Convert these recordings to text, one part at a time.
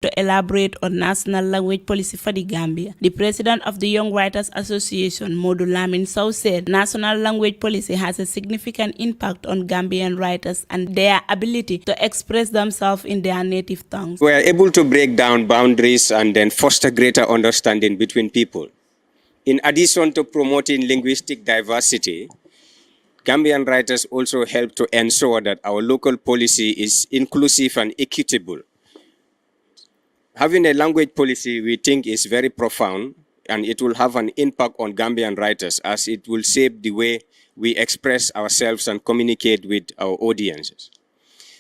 to elaborate on national language policy for the Gambia. The president of the Young Writers Association, Modou Lamin Sowe, said national language policy has a significant impact on Gambian writers and their ability to express themselves in their native tongues. We are able to break down boundaries and then foster greater understanding between people. In addition to promoting linguistic diversity, Gambian writers also help to ensure that our local policy is inclusive and equitable. Having a language policy, we think, is very profound, and it will have an impact on Gambian writers as it will shape the way we express ourselves and communicate with our audiences.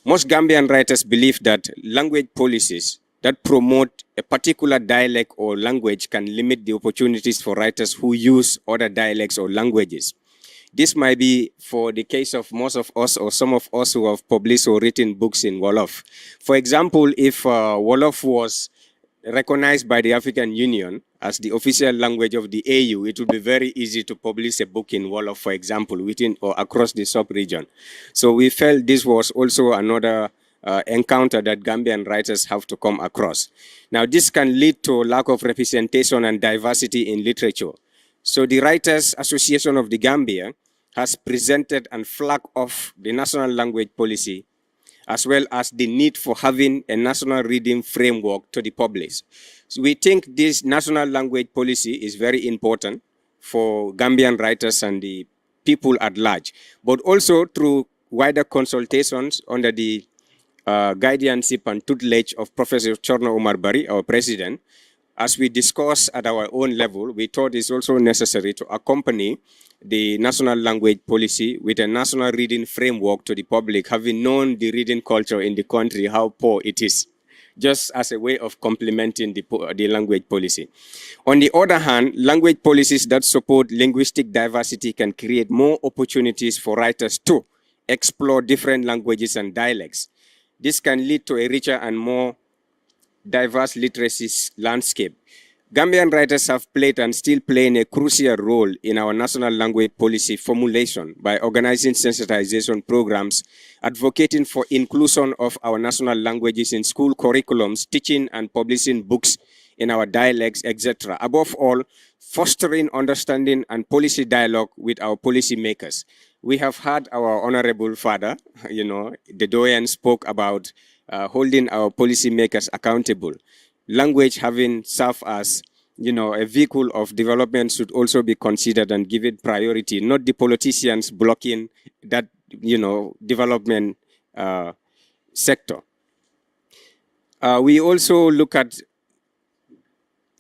Most Gambian writers believe that language policies that promote a particular dialect or language can limit the opportunities for writers who use other dialects or languages. This might be for the case of most of us or some of us who have published or written books in Wolof. For example, if Wolof was recognized by the African Union as the official language of the AU, it would be very easy to publish a book in Wolof, for example, within or across the sub-region. So we felt this was also another encounter that Gambian writers have to come across. Now, this can lead to lack of representation and diversity in literature. So the Writers Association of the Gambia has presented and flagged off the national language policy, as well as the need for having a national reading framework to the public. So we think this national language policy is very important for Gambian writers and the people at large, but also through wider consultations under the guardianship and tutelage of Professor Chorno Omar Bari, our president. As we discuss at our own level, we thought it's also necessary to accompany the national language policy with a national reading framework to the public, having known the reading culture in the country, how poor it is, just as a way of complementing the language policy. On the other hand, language policies that support linguistic diversity can create more opportunities for writers to explore different languages and dialects. This can lead to a richer and more diverse literacy landscape. Gambian writers have played and still playing a crucial role in our national language policy formulation by organizing sensitization programs, advocating for inclusion of our national languages in school curriculums, teaching and publishing books in our dialects, etc. Above all, fostering understanding and policy dialogue with our policymakers. We have had our honorable father, the doyen spoke about holding our policymakers accountable. Language having served as, a vehicle of development should also be considered and given priority, not the politicians blocking that, development sector. We also look at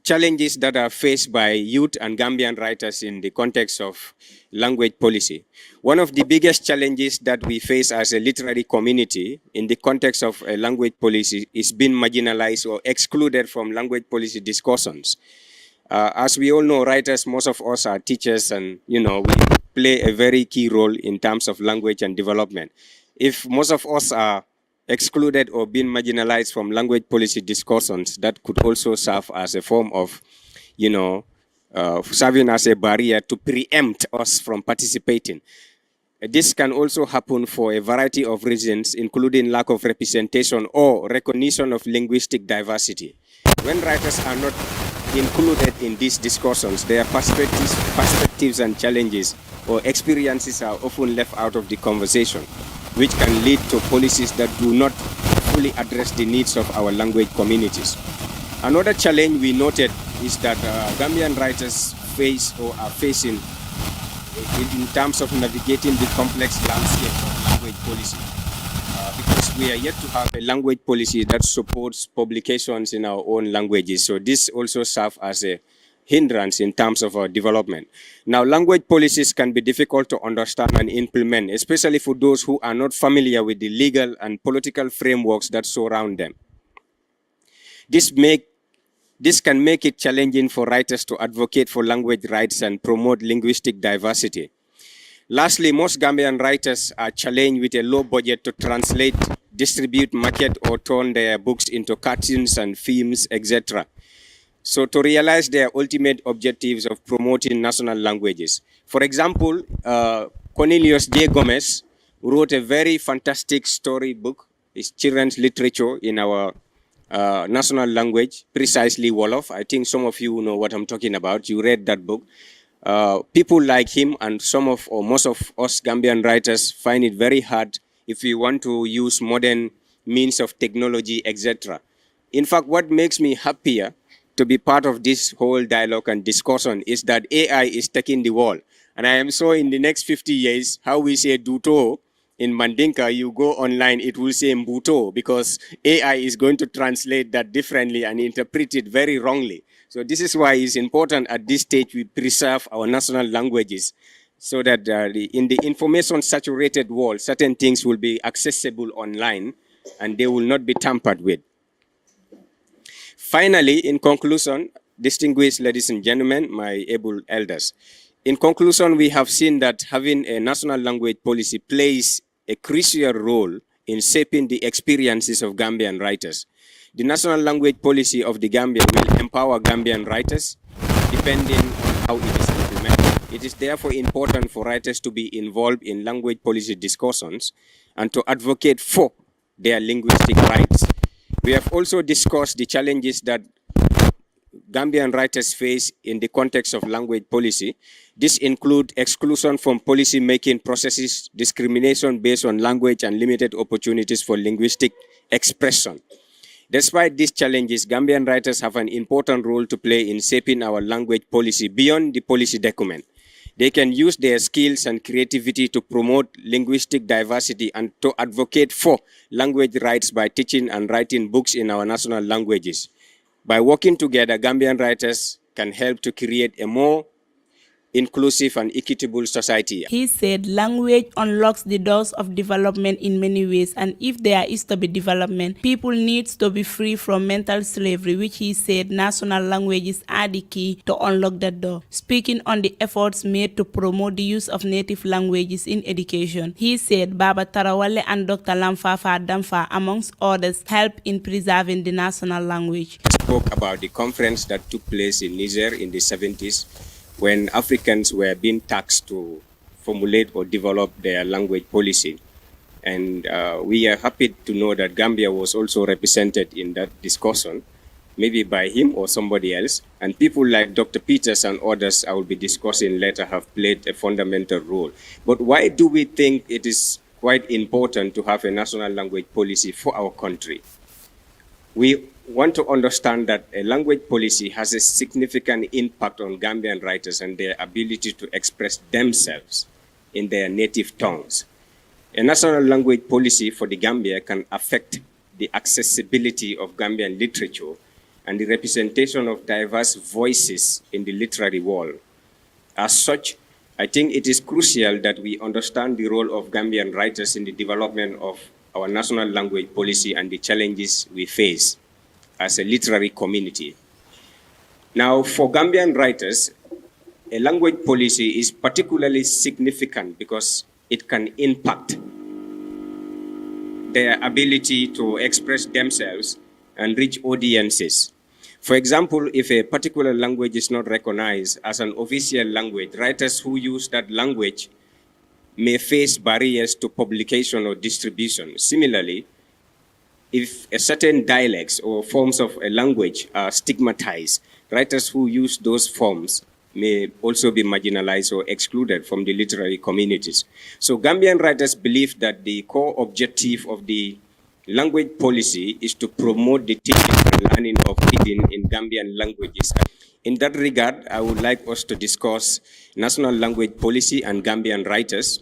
challenges that are faced by youth and Gambian writers in the context of language policy. One of the biggest challenges that we face as a literary community in the context of a language policy is being marginalized or excluded from language policy discussions. As we all know, writers, most of us are teachers, and we play a very key role in terms of language and development. If most of us are excluded or being marginalized from language policy discussions, that could also serve as a form of, serving as a barrier to preempt us from participating. This can also happen for a variety of reasons, including lack of representation or recognition of linguistic diversity. When writers are not included in these discussions, their perspectives and challenges or experiences are often left out of the conversation, which can lead to policies that do not fully address the needs of our language communities. Another challenge we noted is that Gambian writers face or are facing in terms of navigating the complex landscape of language policy. Because we are yet to have a language policy that supports publications in our own languages. So this also serves as a hindrance in terms of our development. Now, language policies can be difficult to understand and implement, especially for those who are not familiar with the legal and political frameworks that surround them. This can make it challenging for writers to advocate for language rights and promote linguistic diversity. Lastly, most Gambian writers are challenged with a low budget to translate, distribute, market, or turn their books into cartoons and films, etc. So to realize their ultimate objectives of promoting national languages. For example, Cornelius J. Gomez wrote a very fantastic storybook. It's children's literature in our national language, precisely Wolof. I think some of you know what I'm talking about. You read that book. People like him and some of or most of us Gambian writers find it very hard if we want to use modern means of technology, etc. In fact, what makes me happier to be part of this whole dialogue and discussion is that AI is taking the world. And I am so in the next 50 years, how we say Duto in Mandinka, you go online, it will say Mbuto because AI is going to translate that differently and interpret it very wrongly. So this is why it's important at this stage we preserve our national languages so that in the information saturated world, certain things will be accessible online and they will not be tampered with. Finally, in conclusion, distinguished ladies and gentlemen, my able elders, in conclusion, we have seen that having a national language policy plays a crucial role in shaping the experiences of Gambian writers. The national language policy of the Gambia will empower Gambian writers depending on how it is implemented. It is therefore important for writers to be involved in language policy discussions and to advocate for their linguistic rights. We have also discussed the challenges that Gambian writers face in the context of language policy. This includes exclusion from policy-making processes, discrimination based on language, and limited opportunities for linguistic expression. Despite these challenges, Gambian writers have an important role to play in shaping our language policy beyond the policy document. They can use their skills and creativity to promote linguistic diversity and to advocate for language rights by teaching and writing books in our national languages. By working together, Gambian writers can help to create a more inclusive and equitable society. He said language unlocks the doors of development in many ways, and if there is to be development, people need to be free from mental slavery, which he said national languages are the key to unlock that door. Speaking on the efforts made to promote the use of native languages in education, he said Baba Tarawale and Dr. Lamfafa Damfa, amongst others, help in preserving the national language. Spoke about the conference that took place in Niger in the 70s when Africans were being tasked to formulate or develop their language policy. And we are happy to know that Gambia was also represented in that discussion, maybe by him or somebody else. And people like Dr. Peters and others I will be discussing later have played a fundamental role. But why do we think it is quite important to have a national language policy for our country? We want to understand that a language policy has a significant impact on Gambian writers and their ability to express themselves in their native tongues. A national language policy for the Gambia can affect the accessibility of Gambian literature and the representation of diverse voices in the literary world. As such, I think it is crucial that we understand the role of Gambian writers in the development of our national language policy and the challenges we face as a literary community. Now, for Gambian writers, a language policy is particularly significant because it can impact their ability to express themselves and reach audiences. For example, if a particular language is not recognized as an official language, writers who use that language may face barriers to publication or distribution. Similarly, if a certain dialects or forms of a language are stigmatized, writers who use those forms may also be marginalized or excluded from the literary communities. So Gambian writers believe that the core objective of the language policy is to promote the teaching and learning of reading in Gambian languages. In that regard, I would like us to discuss national language policy and Gambian writers.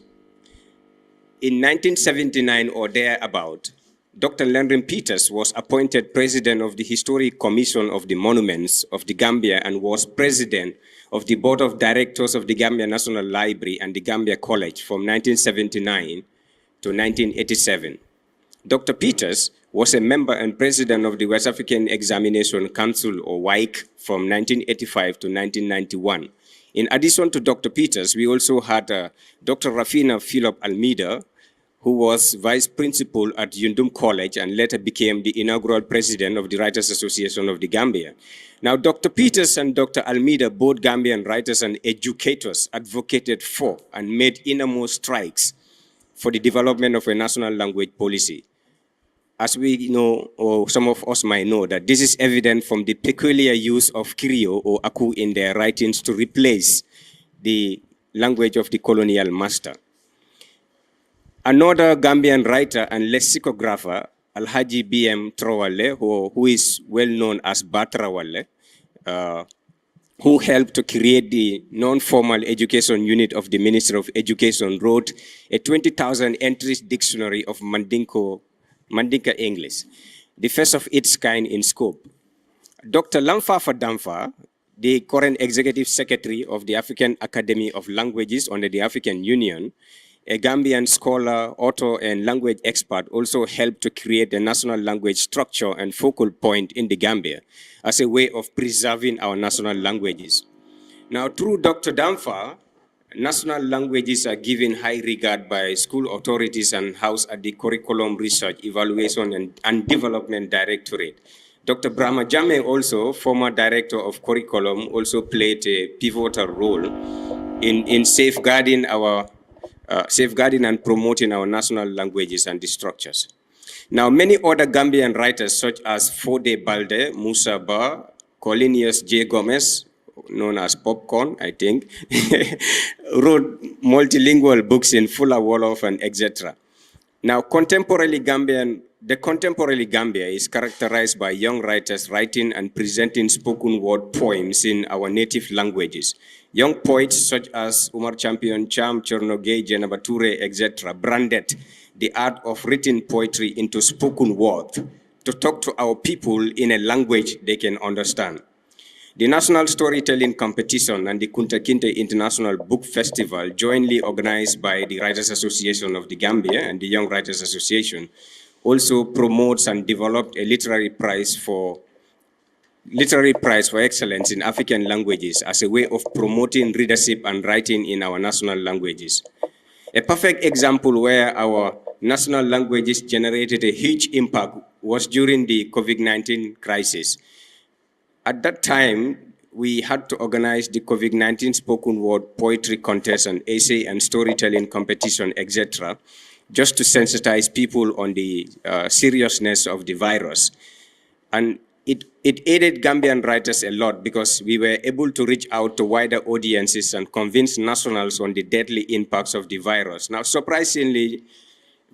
In 1979 or thereabout, Dr. Landrin Peters was appointed president of the Historic Commission of the Monuments of the Gambia and was president of the Board of Directors of the Gambia National Library and the Gambia College from 1979 to 1987. Dr. Peters was a member and president of the West African Examination Council, or WAIC, from 1985 to 1991. In addition to Dr. Peters, we also had Dr. Rafina Philip Almeida, who was vice principal at Yundum College and later became the inaugural president of the Writers Association of the Gambia. Now, Dr. Peters and Dr. Almeida, both Gambian writers and educators, advocated for and made innermost strikes for the development of a national language policy. as we know, or some of us might know, that this is evident from the peculiar use of Krio or Aku in their writings to replace the language of the colonial master. Another Gambian writer and lexicographer, Alhaji B.M. Trawale, who is well known as Batrawale, who helped to create the non-formal education unit of the Ministry of Education, wrote a 20,000 entries dictionary of Mandinka English, the first of its kind in scope. Dr. Lamfafa Damfa, the current executive secretary of the African Academy of Languages under the African Union, a Gambian scholar, author, and language expert, also helped to create a national language structure and focal point in the Gambia as a way of preserving our national languages. Now, through Dr. Damfa, national languages are given high regard by school authorities and housed at the Curriculum Research, Evaluation, and Development Directorate. Dr. Brahma Jame, also former director of curriculum, also played a pivotal role in safeguarding and promoting our national languages and the structures. Now, many other Gambian writers, such as Fode Balde, Musa Ba, Colinius J. Gomez, known as Popcorn, I think, wrote multilingual books in Fula Wolof and etc. Now, the contemporary Gambia is characterized by young writers writing and presenting spoken word poems in our native languages. Young poets such as Umar Champion, Cham, Chornogay, Jenabature, etc. branded the art of written poetry into spoken word to talk to our people in a language they can understand. The National Storytelling Competition and the Kunta Kinte International Book Festival, jointly organized by the Writers Association of the Gambia and the Young Writers Association, also promotes and developed a literary prize for excellence in African languages as a way of promoting readership and writing in our national languages. A perfect example where our national languages generated a huge impact was during the COVID-19 crisis. At that time, we had to organize the COVID-19 spoken word poetry contest and essay and storytelling competition, etc., just to sensitize people on the seriousness of the virus. And it aided Gambian writers a lot because we were able to reach out to wider audiences and convince nationals on the deadly impacts of the virus. Now, surprisingly,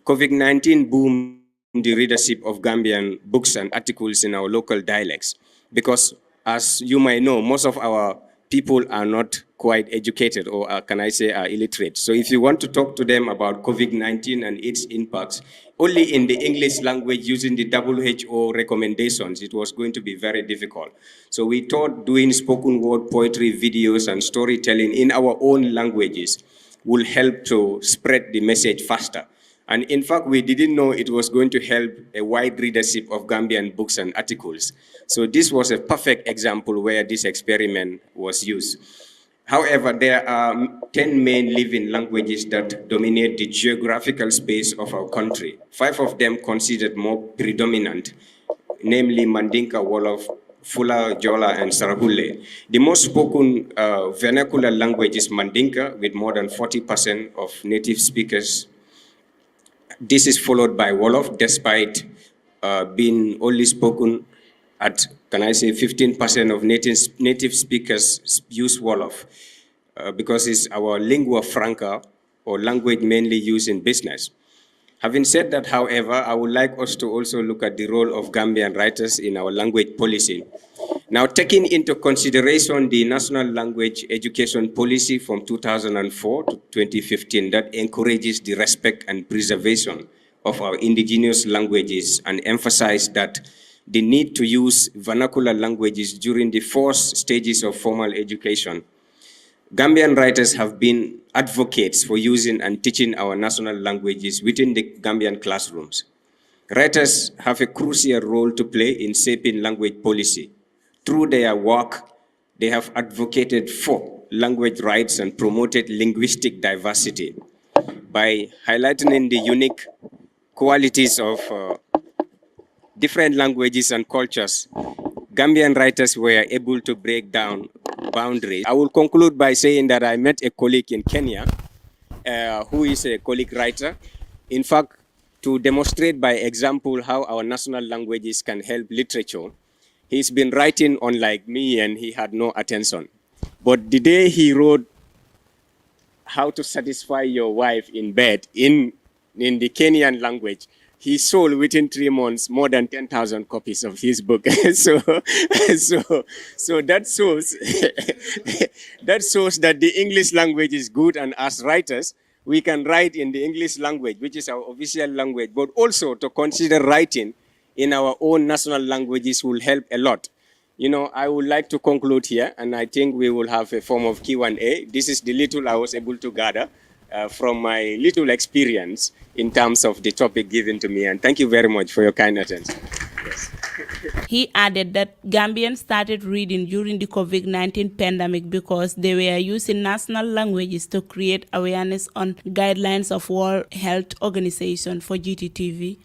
COVID-19 boomed the readership of Gambian books and articles in our local dialects because, as you might know, most of our people are not quite educated, or can I say are illiterate. So if you want to talk to them about COVID-19 and its impacts, only in the English language using the WHO recommendations, it was going to be very difficult. So we thought doing spoken word poetry videos and storytelling in our own languages will help to spread the message faster. And in fact, we didn't know it was going to help a wide readership of Gambian books and articles. So this was a perfect example where this experiment was used. However, there are 10 main living languages that dominate the geographical space of our country. 5 of them considered more predominant, namely Mandinka, Wolof, Fula, Jola, and Sarahule. The most spoken vernacular language is Mandinka, with more than 40% of native speakers. This is followed by Wolof, despite being only spoken at, can I say, 15% of native speakers use Wolof because it's our lingua franca, or language mainly used in business. Having said that, however, I would like us to also look at the role of Gambian writers in our language policy. Now, taking into consideration the National Language Education Policy from 2004 to 2015 that encourages the respect and preservation of our indigenous languages and emphasize that the need to use vernacular languages during the 4 stages of formal education. Gambian writers have been advocates for using and teaching our national languages within the Gambian classrooms. Writers have a crucial role to play in shaping language policy. Through their work, they have advocated for language rights and promoted linguistic diversity by highlighting the unique qualities of different languages and cultures. Gambian writers were able to break down boundaries. I will conclude by saying that I met a colleague in Kenya who is a colleague writer. In fact, to demonstrate by example how our national languages can help literature, he's been writing unlike me and he had no attention. But the day he wrote How to Satisfy Your Wife in Bed in the Kenyan language, he sold within 3 months more than 10,000 copies of his book. so that shows that shows that the English language is good, and as writers, we can write in the English language, which is our official language, but also to consider writing in our own national languages will help a lot. You know, I would like to conclude here, and I think we will have a form of Q&A. This is the little I was able to gather from my little experience in terms of the topic given to me. And thank you very much for your kind attention. Yes. He added that Gambians started reading during the COVID-19 pandemic because they were using national languages to create awareness on guidelines of World Health Organization for GTTV.